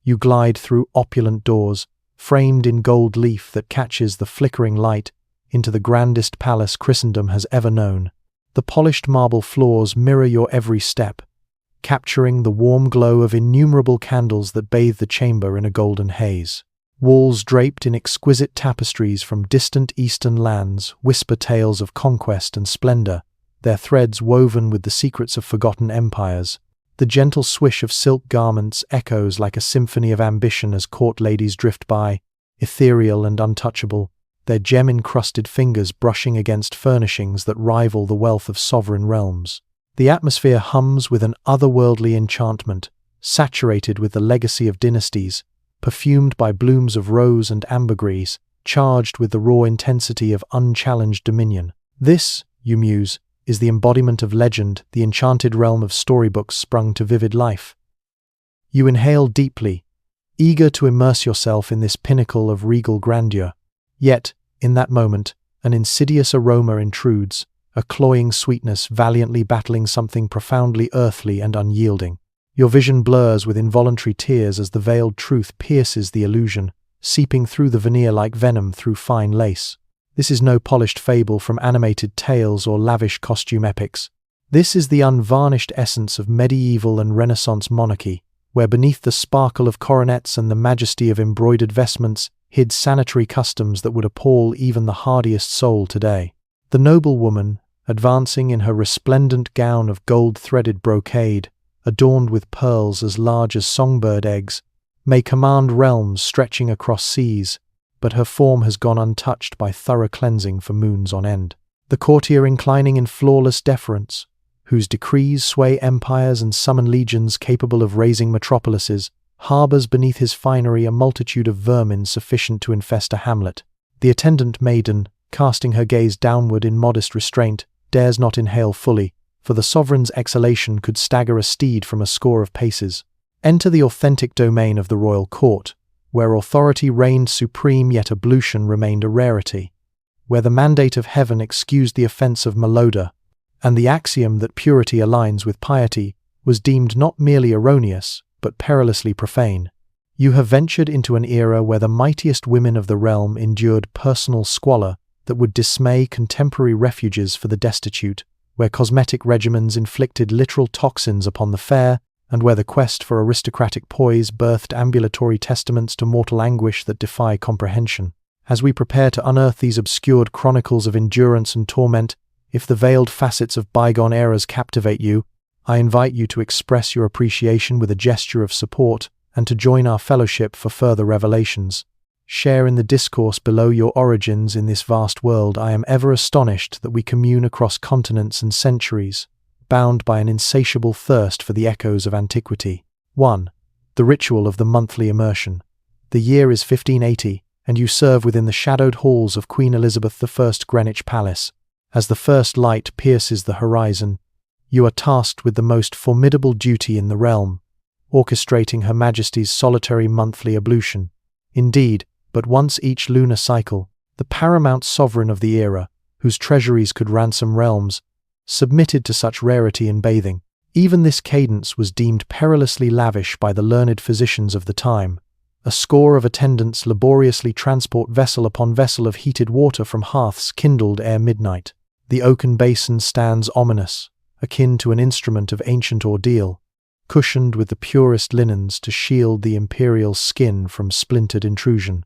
You glide through opulent doors, framed in gold leaf that catches the flickering light, into the grandest palace Christendom has ever known. The polished marble floors mirror your every step, capturing the warm glow of innumerable candles that bathe the chamber in a golden haze. Walls draped in exquisite tapestries from distant eastern lands whisper tales of conquest and splendor, their threads woven with the secrets of forgotten empires. The gentle swish of silk garments echoes like a symphony of ambition as court ladies drift by, ethereal and untouchable, their gem-encrusted fingers brushing against furnishings that rival the wealth of sovereign realms. The atmosphere hums with an otherworldly enchantment, saturated with the legacy of dynasties, perfumed by blooms of rose and ambergris, charged with the raw intensity of unchallenged dominion. This, you muse, is the embodiment of legend, the enchanted realm of storybooks sprung to vivid life. You inhale deeply, eager to immerse yourself in this pinnacle of regal grandeur. Yet, in that moment, an insidious aroma intrudes, a cloying sweetness valiantly battling something profoundly earthly and unyielding. Your vision blurs with involuntary tears as the veiled truth pierces the illusion, seeping through the veneer like venom through fine lace. This is no polished fable from animated tales or lavish costume epics. This is the unvarnished essence of medieval and Renaissance monarchy, where beneath the sparkle of coronets and the majesty of embroidered vestments hid sanitary customs that would appall even the hardiest soul today. The noble woman, advancing in her resplendent gown of gold-threaded brocade, adorned with pearls as large as songbird eggs, may command realms stretching across seas, but her form has gone untouched by thorough cleansing for moons on end. The courtier inclining in flawless deference, whose decrees sway empires and summon legions capable of razing metropolises, harbours beneath his finery a multitude of vermin sufficient to infest a hamlet. The attendant maiden, casting her gaze downward in modest restraint, dares not inhale fully, for the sovereign's exhalation could stagger a steed from a score of paces. Enter the authentic domain of the royal court, where authority reigned supreme yet ablution remained a rarity, where the mandate of heaven excused the offence of malodor, and the axiom that purity aligns with piety was deemed not merely erroneous, but perilously profane. You have ventured into an era where the mightiest women of the realm endured personal squalor that would dismay contemporary refuges for the destitute, where cosmetic regimens inflicted literal toxins upon the fair, and where the quest for aristocratic poise birthed ambulatory testaments to mortal anguish that defy comprehension. As we prepare to unearth these obscured chronicles of endurance and torment, if the veiled facets of bygone eras captivate you, I invite you to express your appreciation with a gesture of support and to join our fellowship for further revelations. Share in the discourse below your origins in this vast world. I am ever astonished that we commune across continents and centuries, bound by an insatiable thirst for the echoes of antiquity. 1. The ritual of the monthly immersion. The year is 1580, and you serve within the shadowed halls of Queen Elizabeth I Greenwich Palace. As the first light pierces the horizon, you are tasked with the most formidable duty in the realm, orchestrating Her Majesty's solitary monthly ablution. Indeed, but once each lunar cycle, the paramount sovereign of the era, whose treasuries could ransom realms, submitted to such rarity in bathing. Even this cadence was deemed perilously lavish by the learned physicians of the time. A score of attendants laboriously transport vessel upon vessel of heated water from hearths kindled ere midnight. The oaken basin stands ominous, akin to an instrument of ancient ordeal, cushioned with the purest linens to shield the imperial skin from splintered intrusion.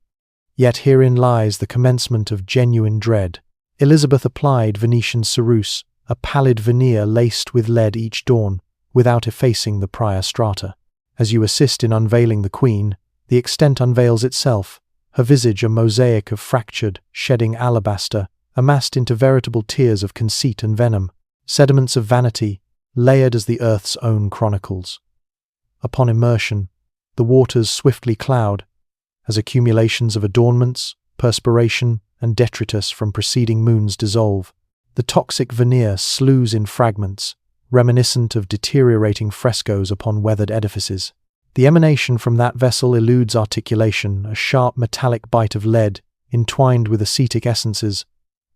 Yet herein lies the commencement of genuine dread. Elizabeth applied Venetian Ceruse, a pallid veneer laced with lead each dawn, without effacing the prior strata. As you assist in unveiling the Queen, the extent unveils itself, her visage a mosaic of fractured, shedding alabaster, amassed into veritable tears of conceit and venom, sediments of vanity, layered as the earth's own chronicles. Upon immersion, the waters swiftly cloud, as accumulations of adornments, perspiration, and detritus from preceding moons dissolve. The toxic veneer slews in fragments, reminiscent of deteriorating frescoes upon weathered edifices. The emanation from that vessel eludes articulation, a sharp metallic bite of lead, entwined with acetic essences,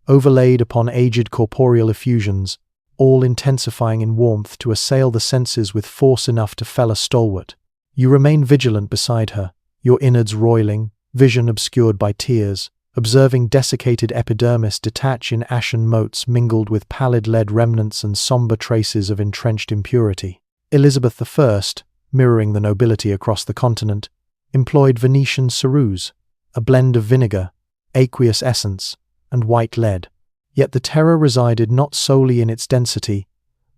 overlaid upon aged corporeal effusions, all intensifying in warmth to assail the senses with force enough to fell a stalwart. You remain vigilant beside her, your innards roiling, vision obscured by tears, observing desiccated epidermis detach in ashen motes mingled with pallid lead remnants and somber traces of entrenched impurity. Elizabeth I, mirroring the nobility across the continent, employed Venetian ceruse, a blend of vinegar, aqueous essence, and white lead. Yet the terror resided not solely in its density,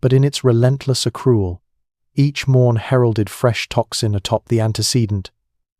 but in its relentless accrual. Each morn heralded fresh toxin atop the antecedent,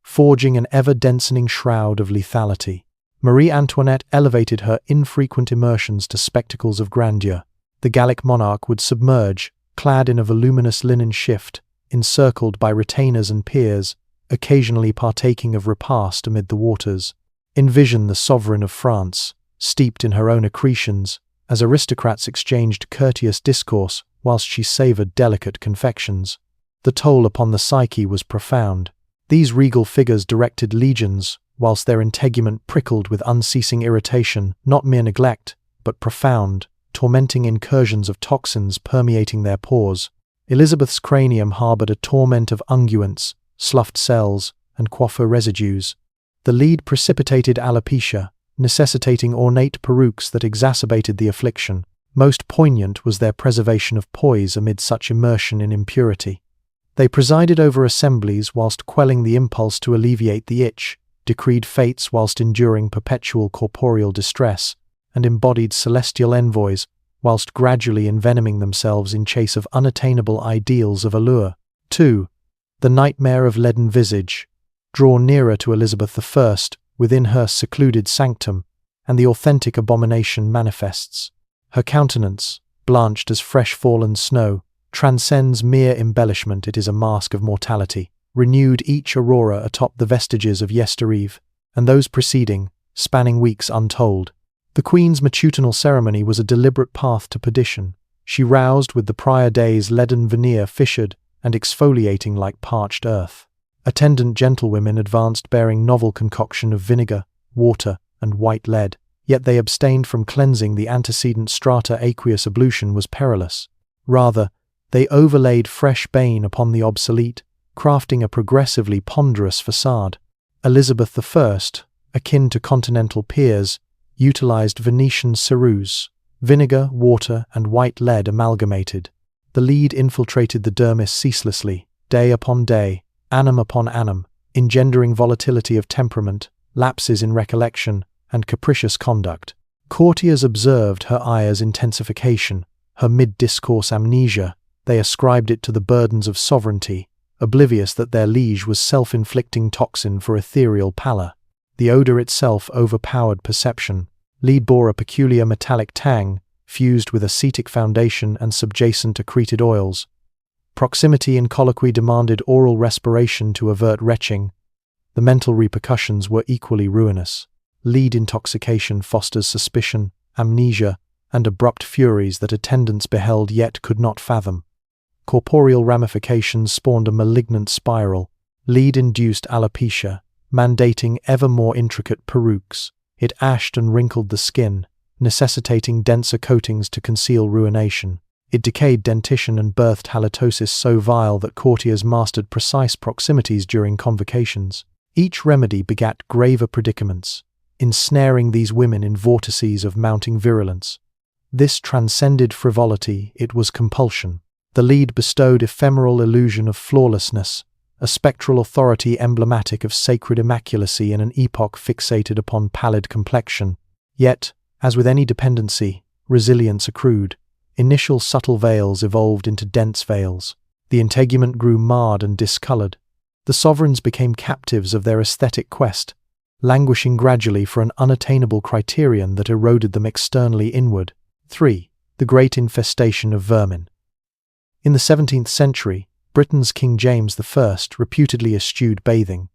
forging an ever-densening shroud of lethality. Marie Antoinette elevated her infrequent immersions to spectacles of grandeur. The Gallic monarch would submerge, clad in a voluminous linen shift, encircled by retainers and peers, occasionally partaking of repast amid the waters. Envision the sovereign of France, steeped in her own accretions, as aristocrats exchanged courteous discourse whilst she savoured delicate confections. The toll upon the psyche was profound. These regal figures directed legions, whilst their integument prickled with unceasing irritation, not mere neglect, but profound, tormenting incursions of toxins permeating their pores. Elizabeth's cranium harboured a torment of unguents, sloughed cells, and coiffure residues. The lead precipitated alopecia, necessitating ornate perukes that exacerbated the affliction. Most poignant was their preservation of poise amid such immersion in impurity. They presided over assemblies whilst quelling the impulse to alleviate the itch, decreed fates whilst enduring perpetual corporeal distress, and embodied celestial envoys whilst gradually envenoming themselves in chase of unattainable ideals of allure. 2. The nightmare of leaden visage. Draw nearer to Elizabeth I, within her secluded sanctum, and the authentic abomination manifests. Her countenance, blanched as fresh-fallen snow, transcends mere embellishment. It is a mask of mortality, renewed each aurora atop the vestiges of yestereve, and those preceding, spanning weeks untold. The Queen's matutinal ceremony was a deliberate path to perdition. She roused with the prior day's leaden veneer fissured and exfoliating like parched earth. Attendant gentlewomen advanced bearing novel concoction of vinegar, water, and white lead, yet they abstained from cleansing the antecedent strata. Aqueous ablution was perilous. Rather, they overlaid fresh bane upon the obsolete, crafting a progressively ponderous facade. Elizabeth I, akin to continental peers, utilized Venetian ceruse, vinegar, water, and white lead amalgamated. The lead infiltrated the dermis ceaselessly, day upon day, annum upon annum, engendering volatility of temperament, lapses in recollection, and capricious conduct. Courtiers observed her ire's intensification, her mid-discourse amnesia. They ascribed it to the burdens of sovereignty, oblivious that their liege was self-inflicting toxin for ethereal pallor. The odour itself overpowered perception. Lead bore a peculiar metallic tang, fused with acetic foundation and subjacent accreted oils. Proximity in colloquy demanded oral respiration to avert retching. The mental repercussions were equally ruinous. Lead intoxication fosters suspicion, amnesia, and abrupt furies that attendants beheld yet could not fathom. Corporeal ramifications spawned a malignant spiral. Lead-induced alopecia, mandating ever more intricate perukes. It ashed and wrinkled the skin, necessitating denser coatings to conceal ruination. It decayed dentition and birthed halitosis so vile that courtiers mastered precise proximities during convocations. Each remedy begat graver predicaments, ensnaring these women in vortices of mounting virulence. This transcended frivolity, it was compulsion. The lead bestowed ephemeral illusion of flawlessness, a spectral authority emblematic of sacred immaculacy in an epoch fixated upon pallid complexion. Yet, as with any dependency, resilience accrued. Initial subtle veils evolved into dense veils. The integument grew marred and discoloured. The sovereigns became captives of their aesthetic quest, languishing gradually for an unattainable criterion that eroded them externally inward. 3. The Great Infestation of Vermin. In the 17th century, Britain's King James I reputedly eschewed bathing,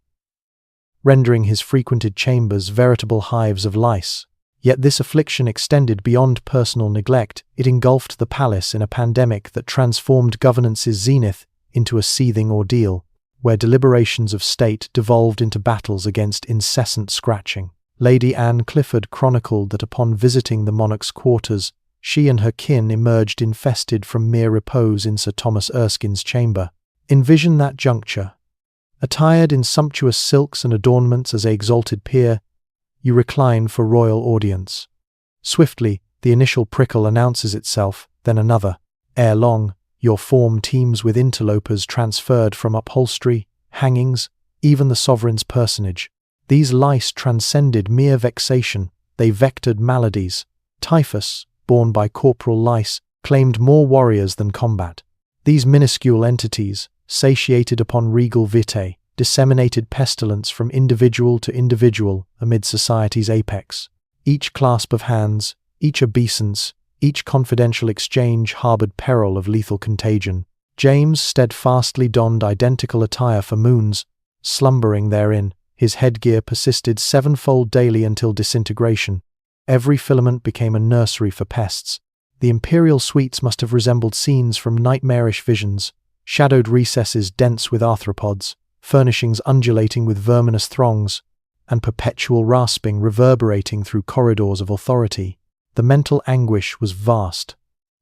rendering his frequented chambers veritable hives of lice. Yet this affliction extended beyond personal neglect. It engulfed the palace in a pandemic that transformed governance's zenith into a seething ordeal, where deliberations of state devolved into battles against incessant scratching. Lady Anne Clifford chronicled that upon visiting the monarch's quarters, she and her kin emerged infested from mere repose in Sir Thomas Erskine's chamber. Envision that juncture. Attired in sumptuous silks and adornments as a exalted peer, you recline for royal audience. Swiftly, the initial prickle announces itself, then another. Ere long, your form teems with interlopers transferred from upholstery, hangings, even the sovereign's personage. These lice transcended mere vexation, they vectored maladies. Typhus, borne by corporal lice, claimed more warriors than combat. These minuscule entities, satiated upon regal vitae, disseminated pestilence from individual to individual amid society's apex. Each clasp of hands, each obeisance, each confidential exchange harbored peril of lethal contagion. James steadfastly donned identical attire for moons, slumbering therein. His headgear persisted sevenfold daily until disintegration. Every filament became a nursery for pests. The imperial suites must have resembled scenes from nightmarish visions, shadowed recesses dense with arthropods, furnishings undulating with verminous throngs, and perpetual rasping reverberating through corridors of authority. The mental anguish was vast.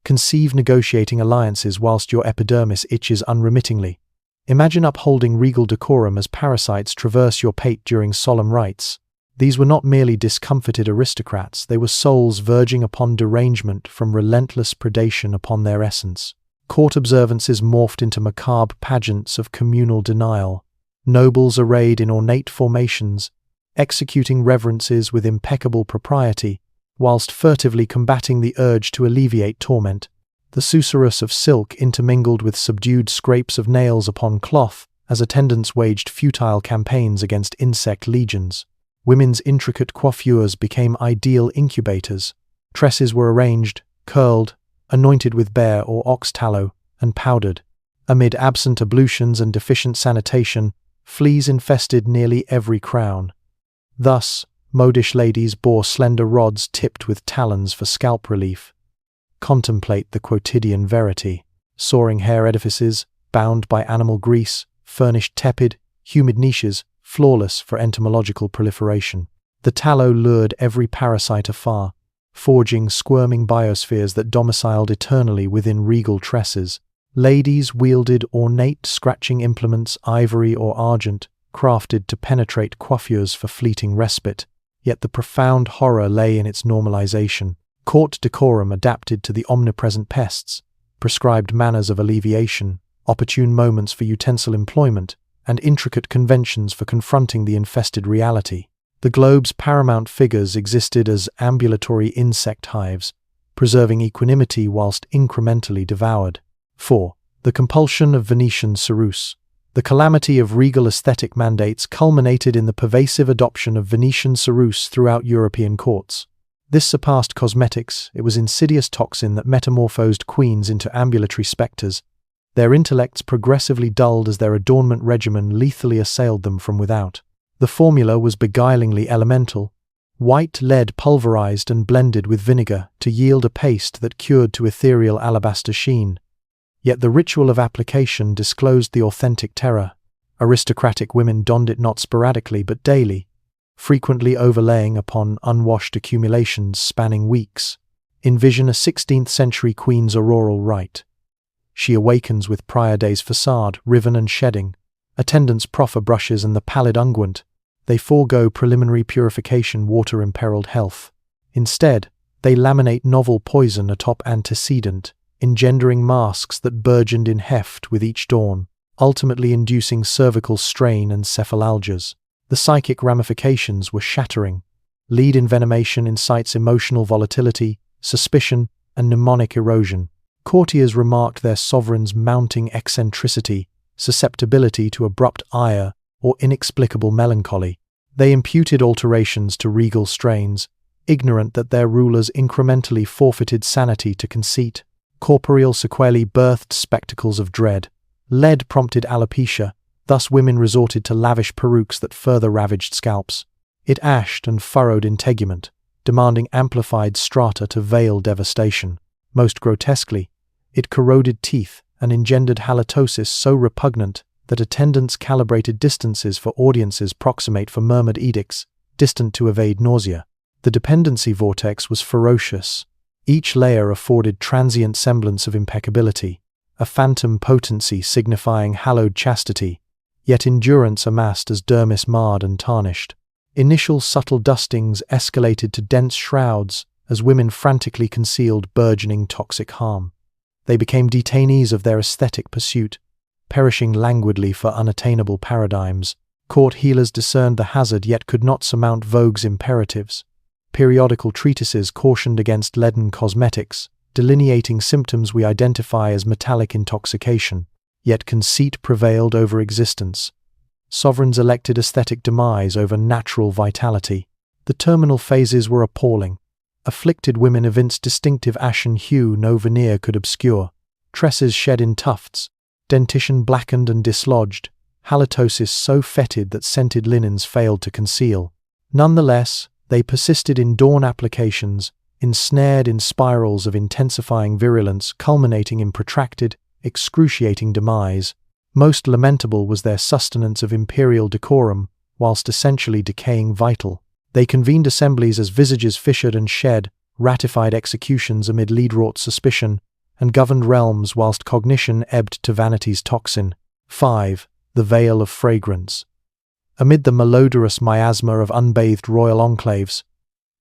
Conceive negotiating alliances whilst your epidermis itches unremittingly. Imagine upholding regal decorum as parasites traverse your pate during solemn rites. These were not merely discomfited aristocrats, they were souls verging upon derangement from relentless predation upon their essence. Court observances morphed into macabre pageants of communal denial. Nobles arrayed in ornate formations, executing reverences with impeccable propriety, whilst furtively combating the urge to alleviate torment. The Ceruse of silk intermingled with subdued scrapes of nails upon cloth as attendants waged futile campaigns against insect legions. Women's intricate coiffures became ideal incubators. Tresses were arranged, curled, anointed with bear or ox tallow, and powdered. Amid absent ablutions and deficient sanitation, fleas infested nearly every crown. Thus, modish ladies bore slender rods tipped with talons for scalp relief. Contemplate the quotidian verity. Soaring hair edifices, bound by animal grease, furnished tepid, humid niches, flawless for entomological proliferation. The tallow lured every parasite afar, forging squirming biospheres that domiciled eternally within regal tresses. Ladies wielded ornate scratching implements, ivory or argent, crafted to penetrate coiffures for fleeting respite. Yet the profound horror lay in its normalization. Court decorum adapted to the omnipresent pests, prescribed manners of alleviation, opportune moments for utensil employment, and intricate conventions for confronting the infested reality. The globe's paramount figures existed as ambulatory insect hives, preserving equanimity whilst incrementally devoured. 4. The compulsion of Venetian Ceruse. The calamity of regal aesthetic mandates culminated in the pervasive adoption of Venetian Ceruse throughout European courts. This surpassed cosmetics, it was insidious toxin that metamorphosed queens into ambulatory spectres, their intellects progressively dulled as their adornment regimen lethally assailed them from without. The formula was beguilingly elemental, white lead pulverized and blended with vinegar to yield a paste that cured to ethereal alabaster sheen. Yet the ritual of application disclosed the authentic terror. Aristocratic women donned it not sporadically but daily, frequently overlaying upon unwashed accumulations spanning weeks. Envision a 16th century queen's auroral rite. She awakens with prior day's facade, riven and shedding. Attendants proffer brushes and the pallid unguent. They forego preliminary purification water-imperiled health. Instead, they laminate novel poison atop antecedent, engendering masks that burgeoned in heft with each dawn, ultimately inducing cervical strain and cephalalgias. The psychic ramifications were shattering. Lead envenomation incites emotional volatility, suspicion, and mnemonic erosion. Courtiers remarked their sovereign's mounting eccentricity, susceptibility to abrupt ire, or inexplicable melancholy. They imputed alterations to regal strains, ignorant that their rulers incrementally forfeited sanity to conceit. Corporeal sequelae birthed spectacles of dread. Lead prompted alopecia, thus women resorted to lavish perukes that further ravaged scalps. It ashed and furrowed integument, demanding amplified strata to veil devastation. Most grotesquely, it corroded teeth and engendered halitosis so repugnant that attendants calibrated distances for audiences proximate for murmured edicts, distant to evade nausea. The dependency vortex was ferocious. Each layer afforded transient semblance of impeccability, a phantom potency signifying hallowed chastity, yet endurance amassed as dermis marred and tarnished. Initial subtle dustings escalated to dense shrouds as women frantically concealed burgeoning toxic harm. They became detainees of their aesthetic pursuit, perishing languidly for unattainable paradigms. Court healers discerned the hazard yet could not surmount Vogue's imperatives. Periodical treatises cautioned against leaden cosmetics, delineating symptoms we identify as metallic intoxication. Yet conceit prevailed over existence. Sovereigns elected aesthetic demise over natural vitality. The terminal phases were appalling. Afflicted women evinced distinctive ashen hue no veneer could obscure. Tresses shed in tufts, dentition blackened and dislodged, halitosis so fetid that scented linens failed to conceal. Nonetheless, they persisted in dawn applications, ensnared in spirals of intensifying virulence culminating in protracted, excruciating demise. Most lamentable was their sustenance of imperial decorum, whilst essentially decaying vital. They convened assemblies as visages fissured and shed, ratified executions amid lead-wrought suspicion, and governed realms whilst cognition ebbed to vanity's toxin. 5. The Veil of Fragrance. Amid the malodorous miasma of unbathed royal enclaves,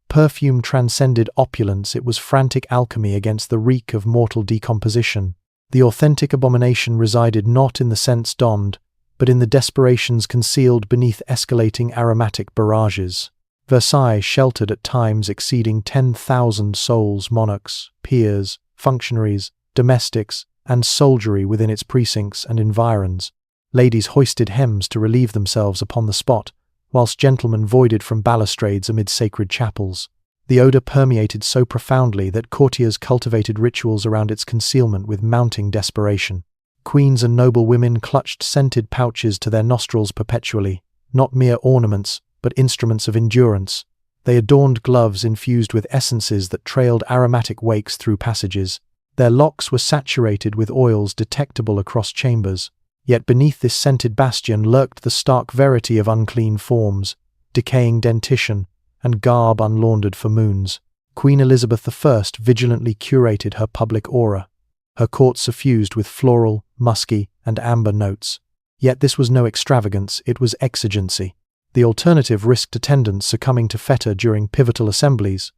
perfume transcended opulence. It was frantic alchemy against the reek of mortal decomposition. The authentic abomination resided not in the scents donned, but in the desperations concealed beneath escalating aromatic barrages. Versailles sheltered at times exceeding 10,000 souls, monarchs, peers, functionaries, domestics, and soldiery within its precincts and environs. Ladies hoisted hems to relieve themselves upon the spot, whilst gentlemen voided from balustrades amid sacred chapels. The odour permeated so profoundly that courtiers cultivated rituals around its concealment with mounting desperation. Queens and noble women clutched scented pouches to their nostrils perpetually, not mere ornaments, but instruments of endurance. They adorned gloves infused with essences that trailed aromatic wakes through passages. Their locks were saturated with oils detectable across chambers. Yet beneath this scented bastion lurked the stark verity of unclean forms, decaying dentition, and garb unlaundered for moons. Queen Elizabeth I vigilantly curated her public aura, her court suffused with floral, musky, and amber notes. Yet this was no extravagance, it was exigency. The alternative risked attendants succumbing to fetor during pivotal assemblies.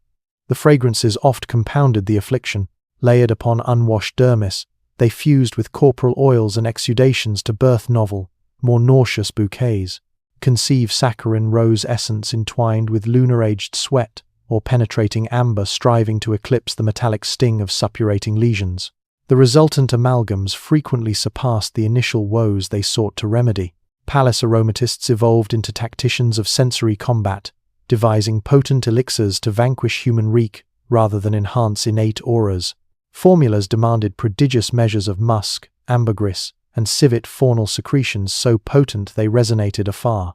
The fragrances oft compounded the affliction. Layered upon unwashed dermis, they fused with corporal oils and exudations to birth novel, more nauseous bouquets. Conceive saccharine rose essence entwined with lunar-aged sweat, or penetrating amber striving to eclipse the metallic sting of suppurating lesions. The resultant amalgams frequently surpassed the initial woes they sought to remedy. Palace aromatists evolved into tacticians of sensory combat, devising potent elixirs to vanquish human reek rather than enhance innate auras. Formulas demanded prodigious measures of musk, ambergris, and civet faunal secretions so potent they resonated afar.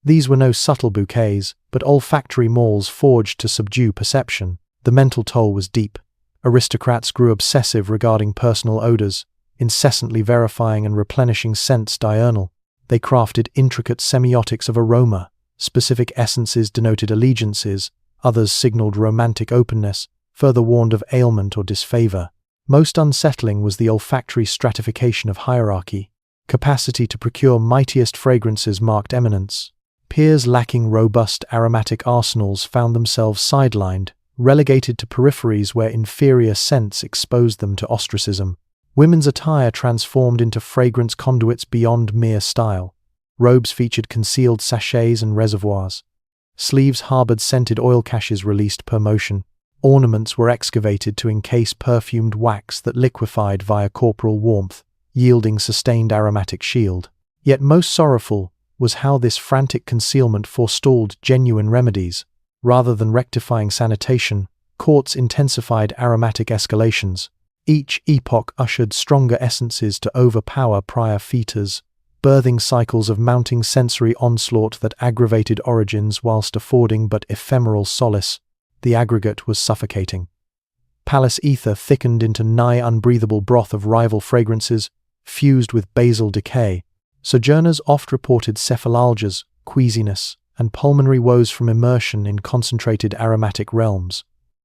These were no subtle bouquets, but olfactory mauls forged to subdue perception. The mental toll was deep. Aristocrats grew obsessive regarding personal odors, incessantly verifying and replenishing scents diurnal. They crafted intricate semiotics of aroma. Specific essences denoted allegiances, others signaled romantic openness, further warned of ailment or disfavor. Most unsettling was the olfactory stratification of hierarchy. Capacity to procure mightiest fragrances marked eminence. Peers lacking robust aromatic arsenals found themselves sidelined, relegated to peripheries where inferior scents exposed them to ostracism. Women's attire transformed into fragrance conduits beyond mere style. Robes featured concealed sachets and reservoirs. Sleeves harbored scented oil caches released per motion. Ornaments were excavated to encase perfumed wax that liquefied via corporal warmth, yielding sustained aromatic shield. Yet most sorrowful was how this frantic concealment forestalled genuine remedies. Rather than rectifying sanitation, courts intensified aromatic escalations. Each epoch ushered stronger essences to overpower prior features, birthing cycles of mounting sensory onslaught that aggravated origins whilst affording but ephemeral solace. The aggregate was suffocating. Palace ether thickened into nigh unbreathable broth of rival fragrances, fused with basal decay. Sojourners oft reported cephalalgias, queasiness, and pulmonary woes from immersion in concentrated aromatic realms.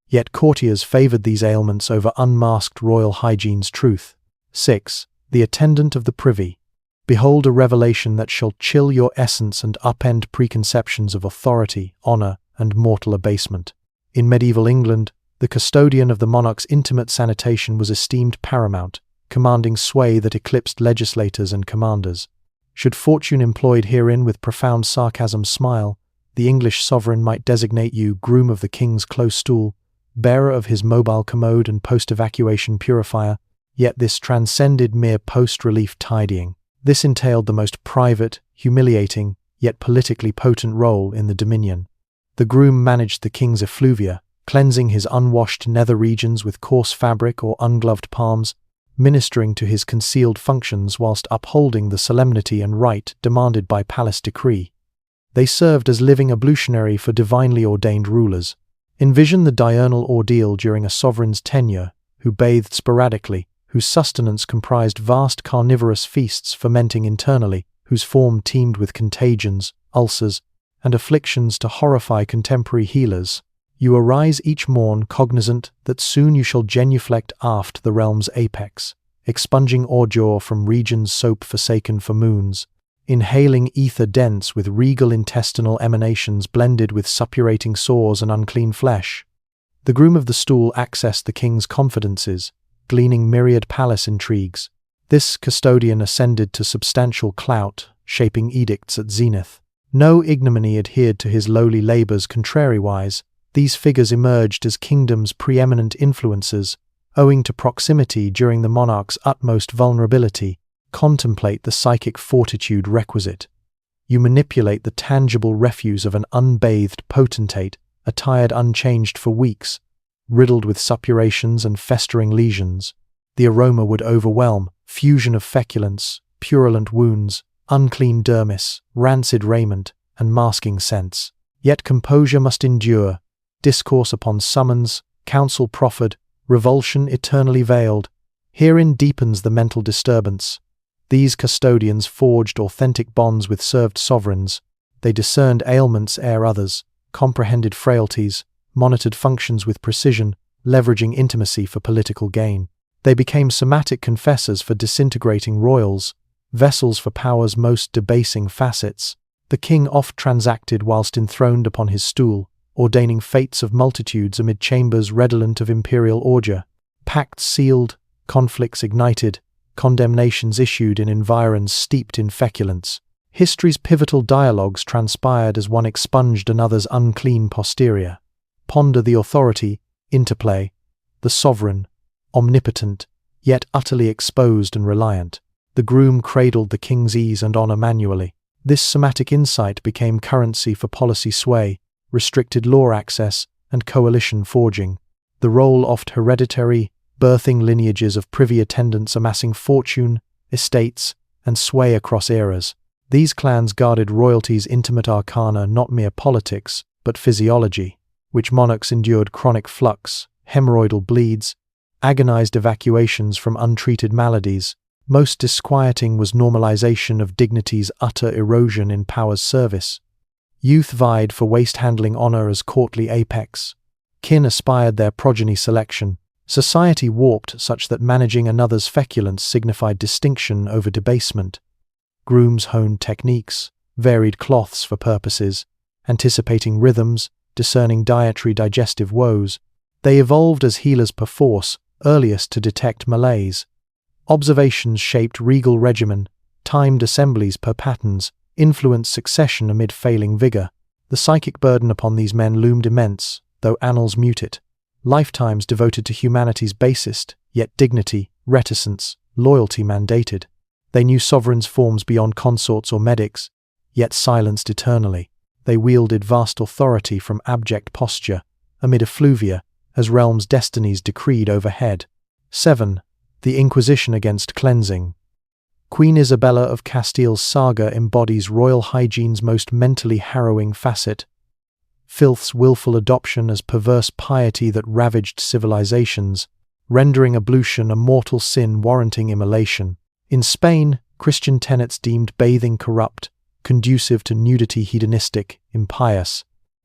Yet courtiers favoured these ailments over unmasked royal hygiene's truth. 6. The Attendant of the Privy. Behold a revelation that shall chill your essence and upend preconceptions of authority, honor, and mortal abasement. In medieval England, the custodian of the monarch's intimate sanitation was esteemed paramount, commanding sway that eclipsed legislators and commanders. Should fortune employed herein with profound sarcasm smile, the English sovereign might designate you groom of the king's close stool, bearer of his mobile commode and post-evacuation purifier, yet this transcended mere post-relief tidying. This entailed the most private, humiliating, yet politically potent role in the dominion. The groom managed the king's effluvia, cleansing his unwashed nether regions with coarse fabric or ungloved palms, ministering to his concealed functions whilst upholding the solemnity and rite demanded by palace decree. They served as living ablutionary for divinely ordained rulers. Envision the diurnal ordeal during a sovereign's tenure, who bathed sporadically, whose sustenance comprised vast carnivorous feasts fermenting internally, whose form teemed with contagions, ulcers, and afflictions to horrify contemporary healers. You arise each morn cognizant that soon you shall genuflect aft the realm's apex, expunging ordure from regions soap forsaken for moons, inhaling ether dense with regal intestinal emanations blended with suppurating sores and unclean flesh. The groom of the stool accessed the king's confidences, gleaning myriad palace intrigues. This custodian ascended to substantial clout, shaping edicts at zenith. No ignominy adhered to his lowly labours contrariwise. These figures emerged as kingdom's preeminent influencers, owing to proximity during the monarch's utmost vulnerability. Contemplate the psychic fortitude requisite. You manipulate the tangible refuse of an unbathed potentate, attired unchanged for weeks, riddled with suppurations and festering lesions. The aroma would overwhelm, fusion of feculence, purulent wounds, unclean dermis, rancid raiment, and masking scents. Yet composure must endure, discourse upon summons, counsel proffered, revulsion eternally veiled. Herein deepens the mental disturbance. These custodians forged authentic bonds with served sovereigns. They discerned ailments ere others, comprehended frailties, monitored functions with precision, leveraging intimacy for political gain. They became somatic confessors for disintegrating royals, vessels for power's most debasing facets. The king oft transacted whilst enthroned upon his stool, ordaining fates of multitudes amid chambers redolent of imperial ordure. Pacts sealed, conflicts ignited, condemnations issued in environs steeped in feculence. History's pivotal dialogues transpired as one expunged another's unclean posterior. Ponder the authority, interplay, the sovereign, omnipotent, yet utterly exposed and reliant. The groom cradled the king's ease and honor manually. This somatic insight became currency for policy sway, restricted law access, and coalition forging. The role oft hereditary, birthing lineages of privy attendants amassing fortune, estates, and sway across eras. These clans guarded royalty's intimate arcana, not mere politics, but physiology, which monarchs endured chronic flux, hemorrhoidal bleeds, agonized evacuations from untreated maladies. Most disquieting was normalization of dignity's utter erosion in power's service. Youth vied for waste-handling honor as courtly apex. Kin aspired their progeny selection. Society warped such that managing another's feculence signified distinction over debasement. Grooms honed techniques, varied cloths for purposes, anticipating rhythms, discerning dietary digestive woes. They evolved as healers perforce, earliest to detect malaise. Observations shaped regal regimen, timed assemblies per patterns, influenced succession amid failing vigor. The psychic burden upon these men loomed immense, though annals mute it. Lifetimes devoted to humanity's basest, yet dignity, reticence, loyalty mandated. They knew sovereigns' forms beyond consorts or medics, yet silenced eternally. They wielded vast authority from abject posture, amid effluvia, as realms' destinies decreed overhead. 7. The Inquisition against cleansing. Queen Isabella of Castile's saga embodies royal hygiene's most mentally harrowing facet. Filth's willful adoption as perverse piety that ravaged civilizations, rendering ablution a mortal sin warranting immolation. In Spain, Christian tenets deemed bathing corrupt, conducive to nudity hedonistic, impious.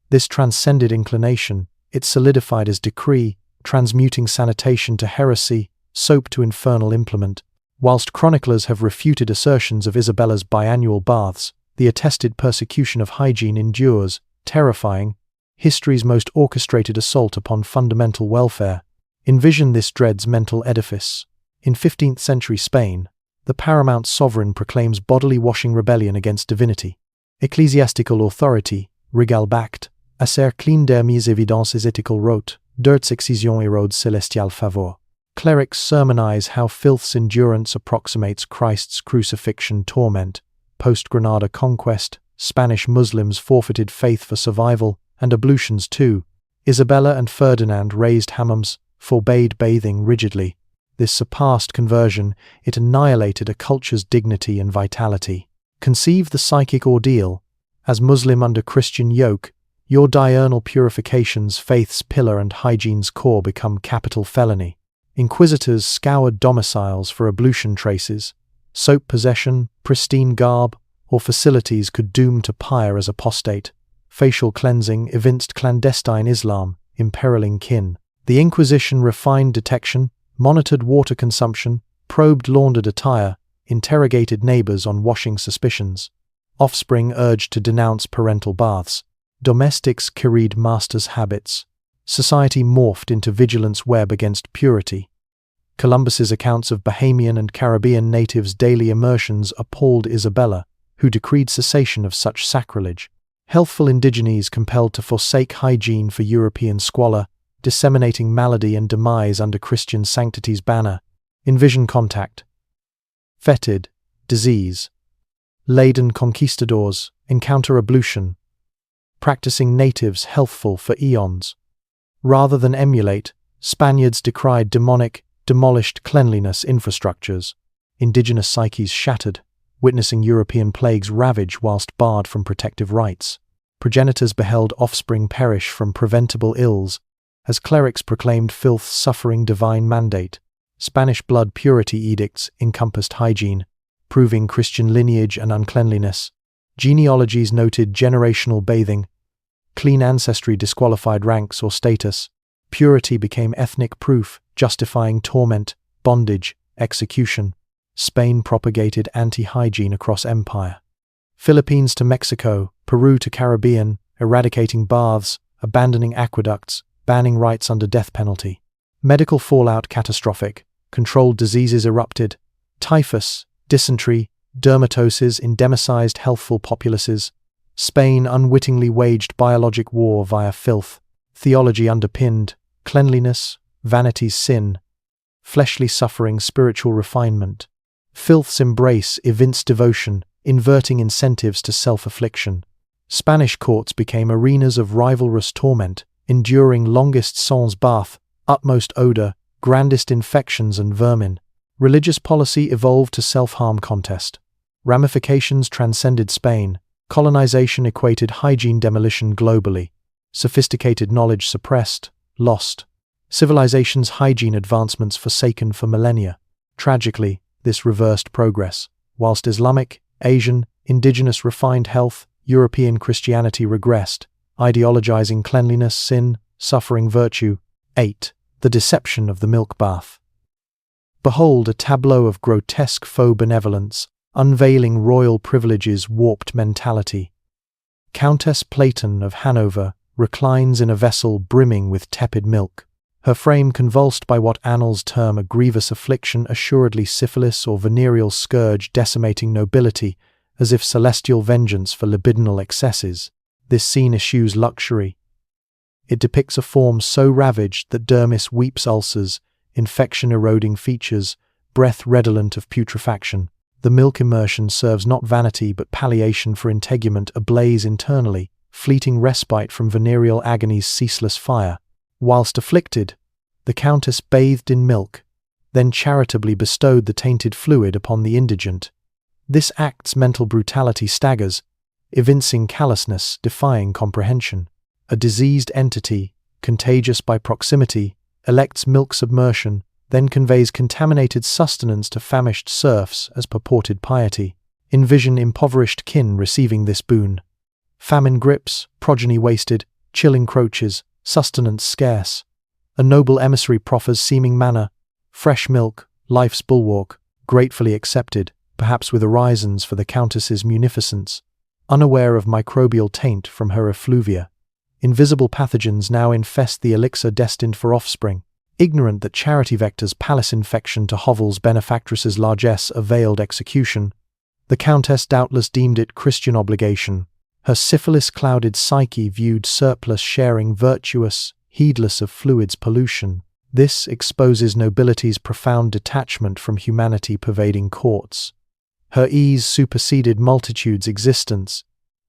This transcended inclination, it solidified as decree, transmuting sanitation to heresy, soap to infernal implement. Whilst chroniclers have refuted assertions of Isabella's biannual baths, the attested persecution of Hygiene endures, terrifying, history's most orchestrated assault upon fundamental welfare. Envision this dread's mental edifice. In 15th century Spain, the paramount sovereign proclaims bodily washing rebellion against divinity. Ecclesiastical authority, Regalbacht, Acer clean der mes évidences ethical rote, Dirts excision érode celestial favor. Clerics sermonize how Filth's endurance approximates Christ's crucifixion torment. Post-Granada conquest, Spanish Muslims forfeited faith for survival, and ablutions too. Isabella and Ferdinand raised hammams, forbade bathing rigidly. This surpassed conversion, it annihilated a culture's dignity and vitality. Conceive the psychic ordeal. As Muslim under Christian yoke, your diurnal purifications, faith's pillar and hygiene's core, become capital felony. Inquisitors scoured domiciles for ablution traces. Soap possession, pristine garb, or facilities could doom to pyre as apostate. Facial cleansing evinced clandestine Islam, imperiling kin. The Inquisition refined detection, monitored water consumption, probed laundered attire, interrogated neighbors on washing suspicions. Offspring urged to denounce parental baths. Domestics carried masters' habits. Society morphed into vigilance web against purity. Columbus's accounts of Bahamian and Caribbean natives' daily immersions appalled Isabella, who decreed cessation of such sacrilege. Healthful indigenes compelled to forsake hygiene for European squalor, disseminating malady and demise under Christian sanctity's banner. Envision contact. Fetid, disease. Laden conquistadors encounter ablution, practicing natives healthful for eons. Rather than emulate, Spaniards decried demonic, demolished cleanliness infrastructures. Indigenous psyches shattered, witnessing European plagues ravage whilst barred from protective rites. Progenitors beheld offspring perish from preventable ills, as clerics proclaimed filth's suffering divine mandate. Spanish blood purity edicts encompassed hygiene, proving Christian lineage and uncleanliness. Genealogies noted generational bathing. Clean ancestry disqualified ranks or status. Purity became ethnic proof, justifying torment, bondage, execution. Spain propagated anti-hygiene across empire. Philippines to Mexico, Peru to Caribbean, eradicating baths, abandoning aqueducts, banning rites under death penalty. Medical fallout catastrophic. Controlled diseases erupted. Typhus, dysentery, dermatosis endemicized healthful populaces. Spain unwittingly waged biologic war via filth. Theology underpinned. Cleanliness, vanity's sin. Fleshly suffering, spiritual refinement. Filth's embrace evinced devotion, inverting incentives to self-affliction. Spanish courts became arenas of rivalrous torment, enduring longest sans bath, utmost odor, grandest infections and vermin. Religious policy evolved to self-harm contest. Ramifications transcended Spain. Colonization equated hygiene demolition globally. Sophisticated knowledge suppressed, lost. Civilization's hygiene advancements forsaken for millennia. Tragically, this reversed progress. Whilst Islamic, Asian, indigenous refined health, European Christianity regressed, ideologizing cleanliness, sin, suffering, virtue. 8. The deception of the milk bath. Behold a tableau of grotesque faux benevolence, unveiling royal privileges' warped mentality. Countess Platon of Hanover reclines in a vessel brimming with tepid milk, her frame convulsed by what annals term a grievous affliction, assuredly syphilis or venereal scourge decimating nobility, as if celestial vengeance for libidinal excesses. This scene eschews luxury. It depicts a form so ravaged that dermis weeps ulcers, infection-eroding features, breath redolent of putrefaction. The milk immersion serves not vanity but palliation for integument ablaze internally, fleeting respite from venereal agony's ceaseless fire. Whilst afflicted, the countess bathed in milk, then charitably bestowed the tainted fluid upon the indigent. This act's mental brutality staggers, evincing callousness, defying comprehension. A diseased entity, contagious by proximity, elects milk submersion, then conveys contaminated sustenance to famished serfs as purported piety. Envision impoverished kin receiving this boon. Famine grips, progeny wasted, chill encroaches, sustenance scarce. A noble emissary proffers seeming manna, fresh milk, life's bulwark, gratefully accepted, perhaps with orisons for the countess's munificence, unaware of microbial taint from her effluvia. Invisible pathogens now infest the elixir destined for offspring. Ignorant that charity vectors palace infection to hovels benefactress's largesse a veiled execution, the countess doubtless deemed it Christian obligation. Her syphilis-clouded psyche viewed surplus sharing virtuous, heedless of fluids pollution. This exposes nobility's profound detachment from humanity pervading courts. Her ease superseded multitudes' existence,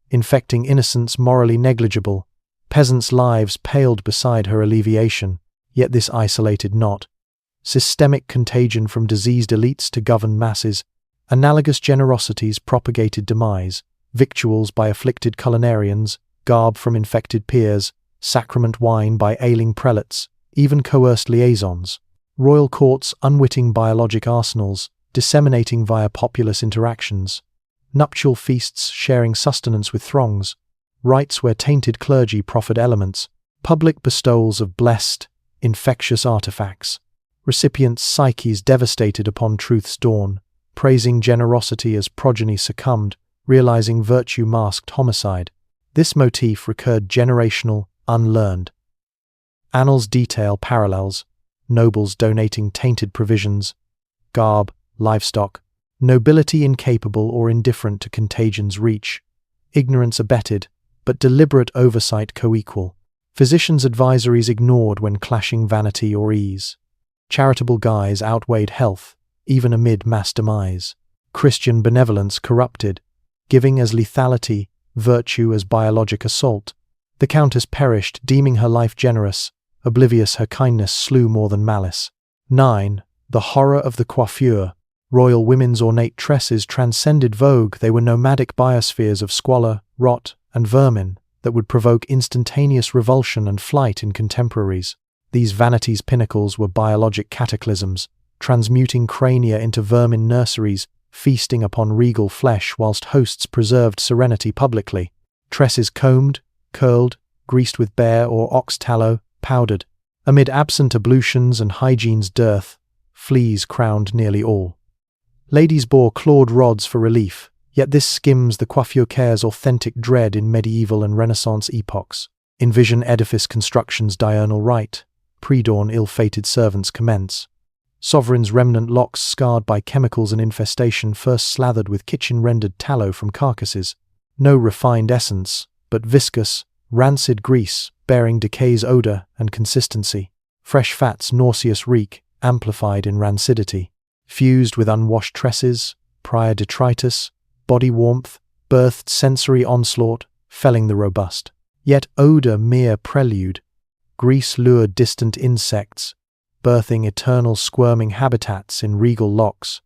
infecting innocents morally negligible. Peasants' lives paled beside her alleviation, yet this isolated not. Systemic contagion from diseased elites to governed masses, analogous generosities propagated demise, victuals by afflicted culinarians, garb from infected peers, sacrament wine by ailing prelates, even coerced liaisons, royal courts unwitting biologic arsenals, disseminating via populous interactions, nuptial feasts sharing sustenance with throngs, rites where tainted clergy proffered elements, public bestowals of blessed, infectious artifacts, recipients' psyches devastated upon truth's dawn, praising generosity as progeny succumbed, realizing virtue masked homicide. This motif recurred generational, unlearned. Annals detail parallels, nobles donating tainted provisions, garb, livestock, nobility incapable or indifferent to contagion's reach, ignorance abetted, but deliberate oversight coequal, physicians' advisories ignored when clashing vanity or ease. Charitable guise outweighed health, even amid mass demise. Christian benevolence corrupted, giving as lethality, virtue as biologic assault. The countess perished, deeming her life generous, oblivious her kindness slew more than malice. 9. The horror of the coiffure. Royal women's ornate tresses transcended vogue. They were nomadic biospheres of squalor, rot, and vermin that would provoke instantaneous revulsion and flight in contemporaries. These vanities' pinnacles were biologic cataclysms, transmuting crania into vermin nurseries, feasting upon regal flesh whilst hosts preserved serenity publicly. Tresses combed, curled, greased with bear or ox tallow, powdered. Amid absent ablutions and hygiene's dearth, fleas crowned nearly all. Ladies bore clawed rods for relief, yet this skims the coiffure care's authentic dread in medieval and Renaissance epochs. Envision edifice construction's diurnal rite, pre-dawn ill-fated servants commence. Sovereign's remnant locks scarred by chemicals and infestation first slathered with kitchen-rendered tallow from carcasses. No refined essence, but viscous, rancid grease, bearing decay's odor and consistency. Fresh fat's nauseous reek, amplified in rancidity. Fused with unwashed tresses, prior detritus, body warmth, birthed sensory onslaught, felling the robust. Yet odor mere prelude. Grease lured distant insects, birthing eternal squirming habitats in regal locks.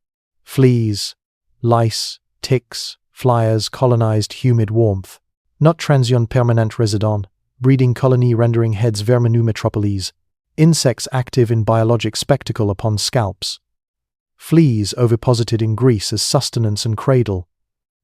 Fleas, lice, ticks, flyers colonized humid warmth. Not transient permanent resident, breeding colony rendering heads verminu metropolis. Insects active in biologic spectacle upon scalps. Fleas oviposited in grease as sustenance and cradle.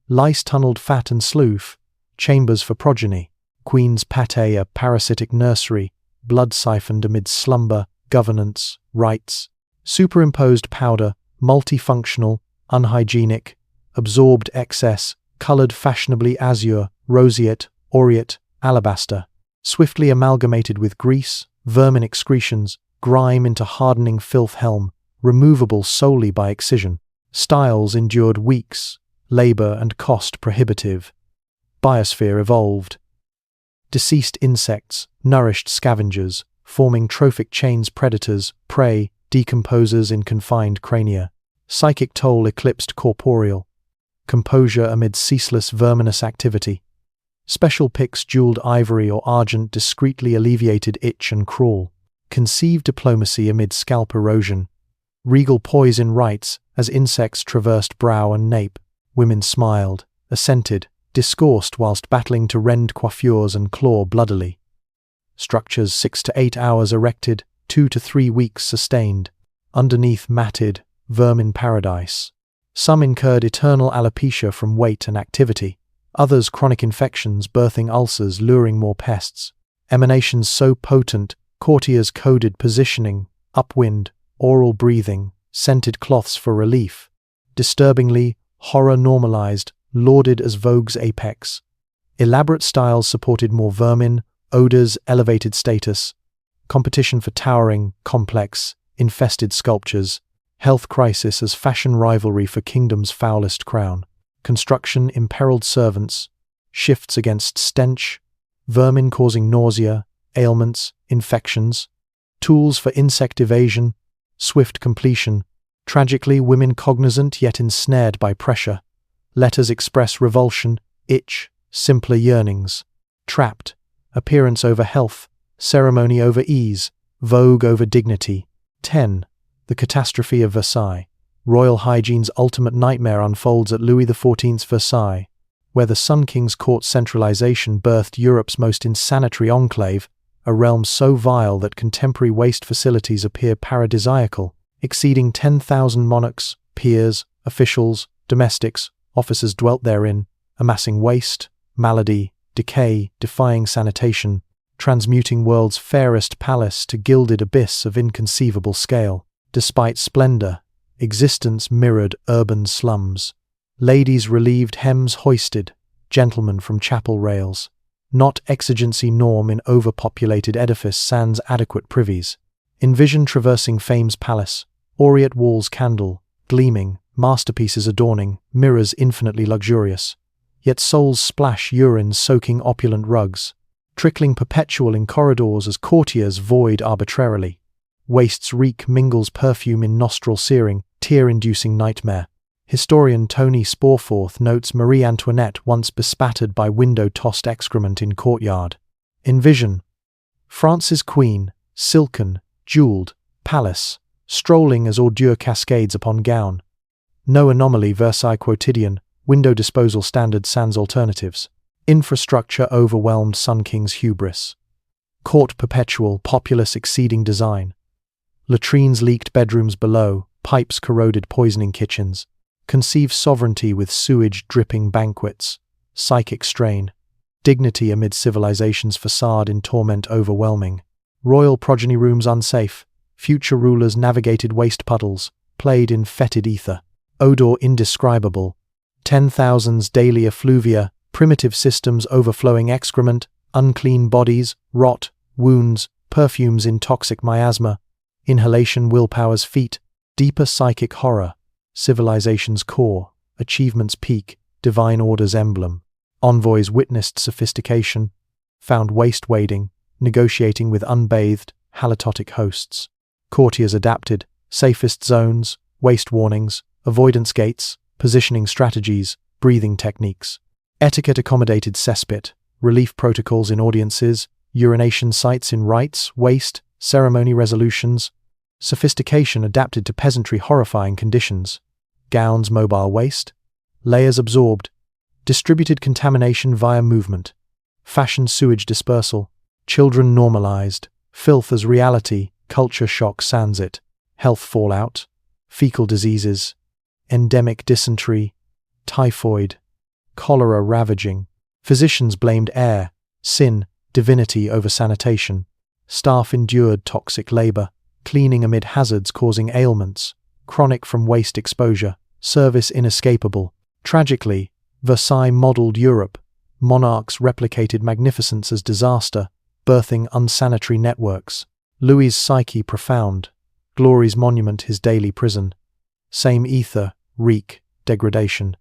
Lice tunneled fat and slough, chambers for progeny. Queen's pate a parasitic nursery, blood siphoned amid slumber, governance, rites. Superimposed powder, multifunctional, unhygienic, absorbed excess, colored fashionably azure, roseate, aureate, alabaster. Swiftly amalgamated with grease, vermin excretions, grime into hardening filth helm, removable solely by excision. Styles endured weeks, labor and cost prohibitive. Biosphere evolved. Deceased insects, nourished scavengers, forming trophic chains predators, prey, decomposers in confined crania. Psychic toll eclipsed corporeal. Composure amid ceaseless verminous activity. Special picks jeweled ivory or argent discreetly alleviated itch and crawl. Conceived diplomacy amid scalp erosion. Regal poise in rites as insects traversed brow and nape. Women smiled, assented, discoursed whilst battling to rend coiffures and claw bloodily. Structures 6 to 8 hours erected, 2 to 3 weeks sustained. Underneath matted, vermin paradise. Some incurred eternal alopecia from weight and activity. Others chronic infections birthing ulcers luring more pests. Emanations so potent, courtiers coded positioning, upwind, oral breathing, scented cloths for relief. Disturbingly, horror normalized, lauded as Vogue's apex. Elaborate styles supported more vermin, odors, elevated status, competition for towering, complex, infested sculptures, health crisis as fashion rivalry for kingdom's foulest crown, construction imperiled servants, shifts against stench, vermin causing nausea, ailments, infections, tools for insect evasion, swift completion, tragically women cognizant yet ensnared by pressure, letters express revulsion, itch, simpler yearnings, trapped, appearance over health, ceremony over ease, vogue over dignity. 10. The catastrophe of Versailles. Royal hygiene's ultimate nightmare unfolds at Louis XIV's Versailles, where the Sun King's court centralization birthed Europe's most insanitary enclave, a realm so vile that contemporary waste facilities appear paradisiacal, exceeding 10,000 monarchs, peers, officials, domestics, officers dwelt therein, amassing waste, malady, decay, defying sanitation, transmuting world's fairest palace to gilded abyss of inconceivable scale. Despite splendor, existence mirrored urban slums. Ladies relieved hems hoisted, gentlemen from chapel rails. Not exigency norm in overpopulated edifice sans adequate privies. Envision traversing fame's palace, aureate walls candle, gleaming, masterpieces adorning, mirrors infinitely luxurious. Yet souls splash urine soaking opulent rugs, trickling perpetual in corridors as courtiers void arbitrarily. Waste's reek mingles perfume in nostril searing, tear-inducing nightmare. Historian Tony Sporforth notes Marie Antoinette once bespattered by window-tossed excrement in courtyard. Envision France's queen, silken, jeweled, palace, strolling as ordure cascades upon gown. No anomaly Versailles quotidian, window disposal standard sans alternatives. Infrastructure overwhelmed Sun King's hubris. Court perpetual, populace exceeding design. Latrines leaked bedrooms below, pipes corroded poisoning kitchens. Conceive sovereignty with sewage dripping banquets. Psychic strain. Dignity amid civilization's facade in torment overwhelming. Royal progeny rooms unsafe. Future rulers navigated waste puddles, played in fetid ether. Odor indescribable. 10,000s daily effluvia, primitive systems overflowing excrement, unclean bodies, rot, wounds, perfumes in toxic miasma. Inhalation willpower's feat, deeper psychic horror, civilization's core, achievement's peak, divine order's emblem. Envoys witnessed sophistication, found waste wading, negotiating with unbathed, halitotic hosts. Courtiers adapted, safest zones, waste warnings, avoidance gates, positioning strategies, breathing techniques. Etiquette accommodated cesspit, relief protocols in audiences, urination sites in rites, waste, ceremony resolutions. Sophistication adapted to peasantry horrifying conditions. Gowns mobile waste. Layers absorbed. Distributed contamination via movement. Fashion sewage dispersal. Children normalized. Filth as reality, culture shock sans it. Health fallout. Fecal diseases. Endemic dysentery. Typhoid. Cholera ravaging. Physicians blamed air, sin, divinity over sanitation. Staff endured toxic labor, cleaning amid hazards causing ailments, chronic from waste exposure, service inescapable. Tragically, Versailles modeled Europe. Monarchs replicated magnificence as disaster, birthing unsanitary networks. Louis's psyche profound, glory's monument his daily prison. Same ether, reek, degradation.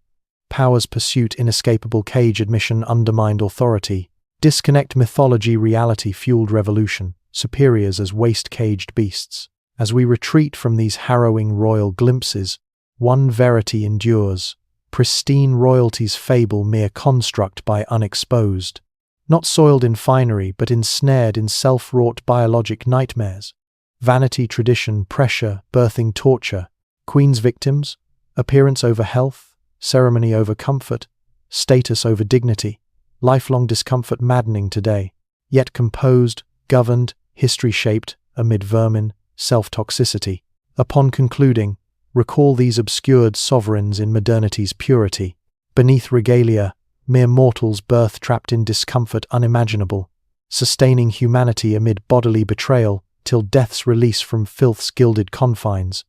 Power's pursuit inescapable cage admission undermined authority. Disconnect mythology reality fueled revolution, superiors as waste-caged beasts. As we retreat from these harrowing royal glimpses, one verity endures. Pristine royalty's fable mere construct by unexposed. Not soiled in finery but ensnared in self-wrought biologic nightmares. Vanity, tradition, pressure, birthing torture. Queen's victims, appearance over health, ceremony over comfort, status over dignity. Lifelong discomfort maddening today, yet composed, governed, history-shaped, amid vermin, self-toxicity. Upon concluding, recall these obscured sovereigns in modernity's purity. Beneath regalia, mere mortals birth trapped in discomfort unimaginable, sustaining humanity amid bodily betrayal till death's release from filth's gilded confines.